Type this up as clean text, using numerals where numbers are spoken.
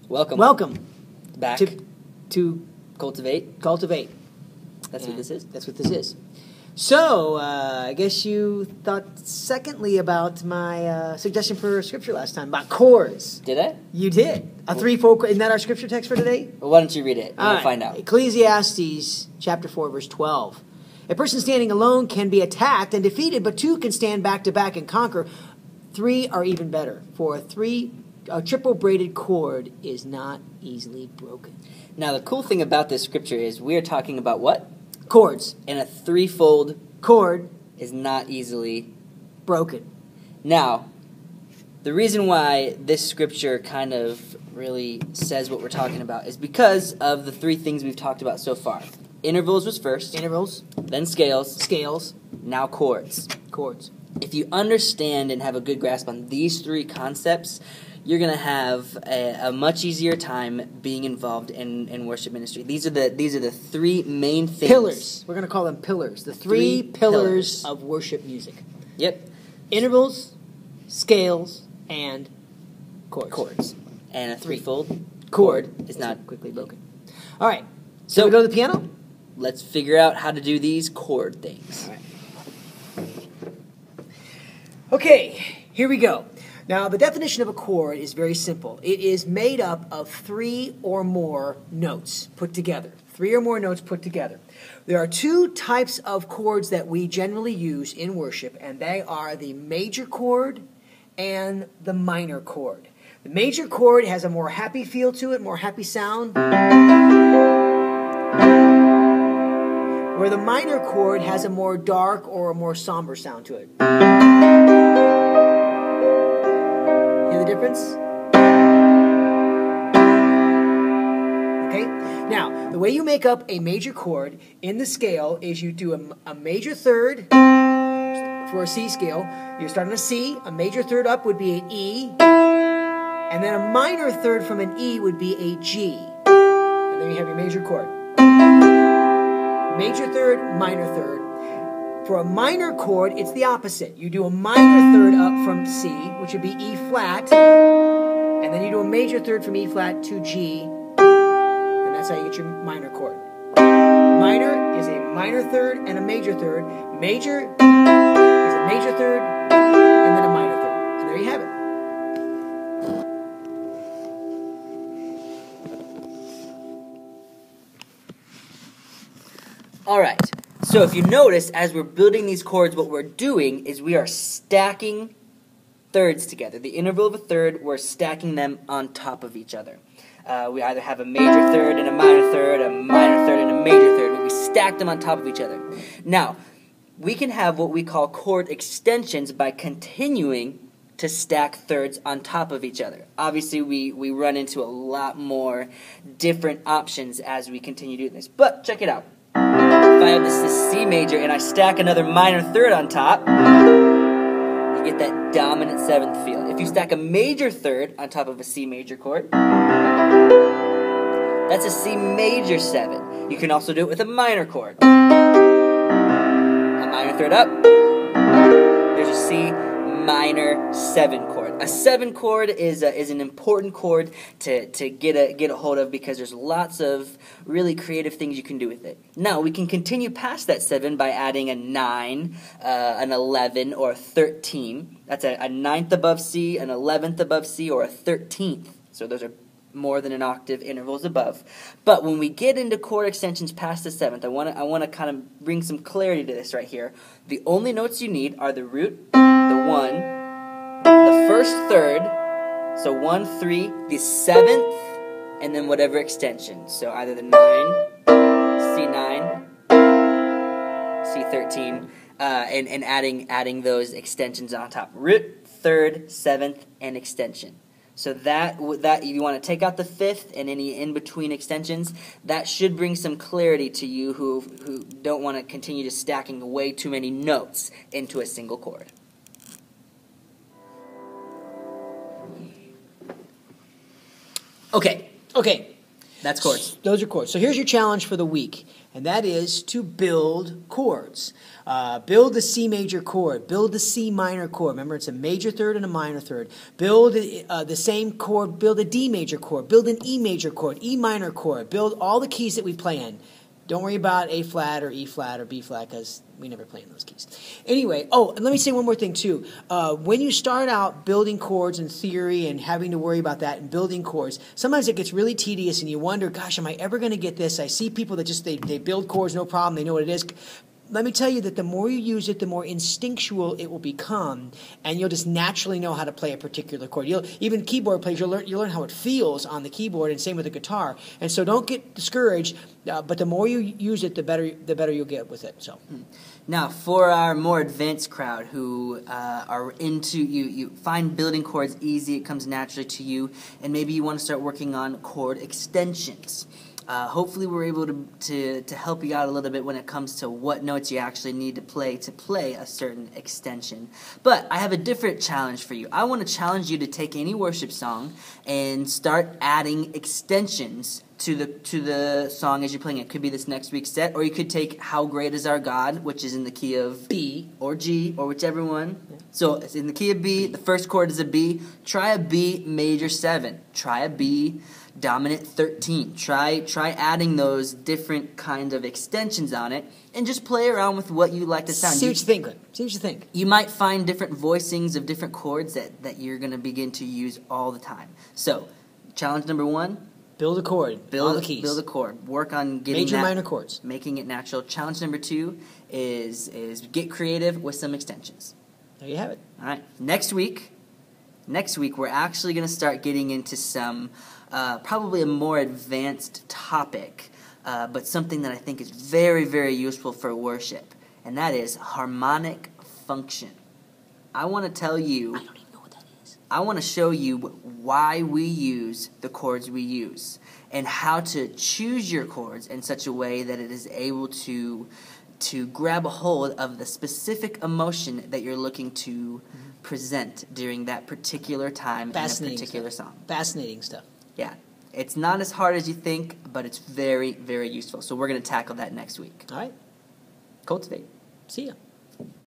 Welcome. Welcome Back to Cultivate. Cultivate. That's what this is. That's what this is. So, I guess you thought secondly about my suggestion for scripture last time, about chords. Did I? You did. A threefold. Isn't that our scripture text for today? Well, why don't you read it? And we'll find out. Ecclesiastes chapter 4, verse 12. A person standing alone can be attacked and defeated, but two can stand back to back and conquer. Three are even better, for a triple braided cord is not easily broken. Now, the cool thing about this scripture is we are talking about what? Chords. And a threefold Cord is not easily broken. Now, the reason why this scripture kind of really says what we're talking about is because of the three things we've talked about so far. Intervals was first. Intervals. Then scales. Scales. Now chords. Chords. If you understand and have a good grasp on these three concepts, you're going to have a much easier time being involved in worship ministry. These are the three main things. Pillars. We're going to call them pillars. The three pillars of worship music. Yep. Intervals, scales, and chords. Chords. And a threefold chord is not quickly broken. All right. So we go to the piano? Let's figure out how to do these chord things. All right. Okay, here we go. Now, the definition of a chord is very simple. It is made up of three or more notes put together. Three or more notes put together. There are two types of chords that we generally use in worship, and they are the major chord and the minor chord. The major chord has a more happy feel to it, more happy sound, where the minor chord has a more dark or a more somber sound to it. Hear the difference? Okay? Now, the way you make up a major chord in the scale is you do a major third for a C scale. You're starting a C. A major third up would be an E. And then a minor third from an E would be a G. And then you have your major chord. Major third, minor third. For a minor chord, it's the opposite. You do a minor third up from C, which would be E flat, and then you do a major third from E flat to G, and that's how you get your minor chord. Minor is a minor third and a major third. Major is a major third and then a minor third. And there you have it. All right. So if you notice, as we're building these chords, what we're doing is we are stacking thirds together. The interval of a third, we're stacking them on top of each other. We either have a major third and a minor third and a major third, but we stack them on top of each other. Now, we can have what we call chord extensions by continuing to stack thirds on top of each other. Obviously, we run into a lot more different options as we continue doing this. But check it out. If I have this C major and I stack another minor third on top, you get that dominant seventh feel. If you stack a major third on top of a C major chord, that's a C major 7. You can also do it with a minor chord. A minor third up, there's a C minor 7 chord. A 7 chord is an important chord to get a hold of because there's lots of really creative things you can do with it. Now, we can continue past that 7 by adding a 9, an 11, or a 13. That's a 9th above C, an 11th above C, or a 13th. So those are more than an octave intervals above. But when we get into chord extensions past the 7th, I want to kind of bring some clarity to this right here. The only notes you need are the root, the 1, the first third, so 1, 3, the 7th, and then whatever extension. So either the 9, C9, C13, and adding those extensions on top. Root, third, 7th, and extension. So that you want to take out the 5th and any in-between extensions. That should bring some clarity to you who don't want to continue just stacking way too many notes into a single chord. Okay. That's chords. Those are chords. So here's your challenge for the week, and that is to build chords. Build the C major chord. Build the C minor chord. Remember, it's a major third and a minor third. Build the same chord. Build a D major chord. Build an E major chord, E minor chord. Build all the keys that we play in. Don't worry about A flat or E flat or B flat because we never play in those keys. Anyway, and let me say one more thing too. When you start out building chords in theory and having to worry about that and building chords, sometimes it gets really tedious and you wonder, gosh, am I ever going to get this? I see people that just, they build chords, no problem, they know what it is. Let me tell you that the more you use it, the more instinctual it will become, and you'll just naturally know how to play a particular chord. Even keyboard players, you'll learn how it feels on the keyboard, and same with the guitar. And so don't get discouraged, but the more you use it, the better you'll get with it. So. Now, for our more advanced crowd who are into, you find building chords easy, it comes naturally to you, and maybe you want to start working on chord extensions. Hopefully we're able to help you out a little bit when it comes to what notes you actually need to play a certain extension. But I have a different challenge for you. I want to challenge you to take any worship song and start adding extensions to the song as you're playing it. Could be this next week's set, or you could take How Great Is Our God, which is in the key of B or G, or whichever one. Yeah. So it's in the key of B. The first chord is a B. Try a B major 7. Try a B dominant 13. Try adding those different kind of extensions on it, and just play around with what you like to sound. See what you think. See what you think. You might find different voicings of different chords that you're going to begin to use all the time. So, challenge number 1. Build a chord. All the keys. Build a chord. Work on getting major, minor chords. Making it natural. Challenge number 2 is get creative with some extensions. There you have it. All right. Next week, we're actually going to start getting into some probably a more advanced topic, but something that I think is very, very useful for worship, and that is harmonic function. I want to tell you. I don't even know what that is. I want to show you why we use the chords we use and how to choose your chords in such a way that it is able to grab a hold of the specific emotion that you're looking to present during that particular time in a particular song. Fascinating stuff. Yeah. It's not as hard as you think, but it's very, very useful. So we're going to tackle that next week. All right. Cultivate. See ya.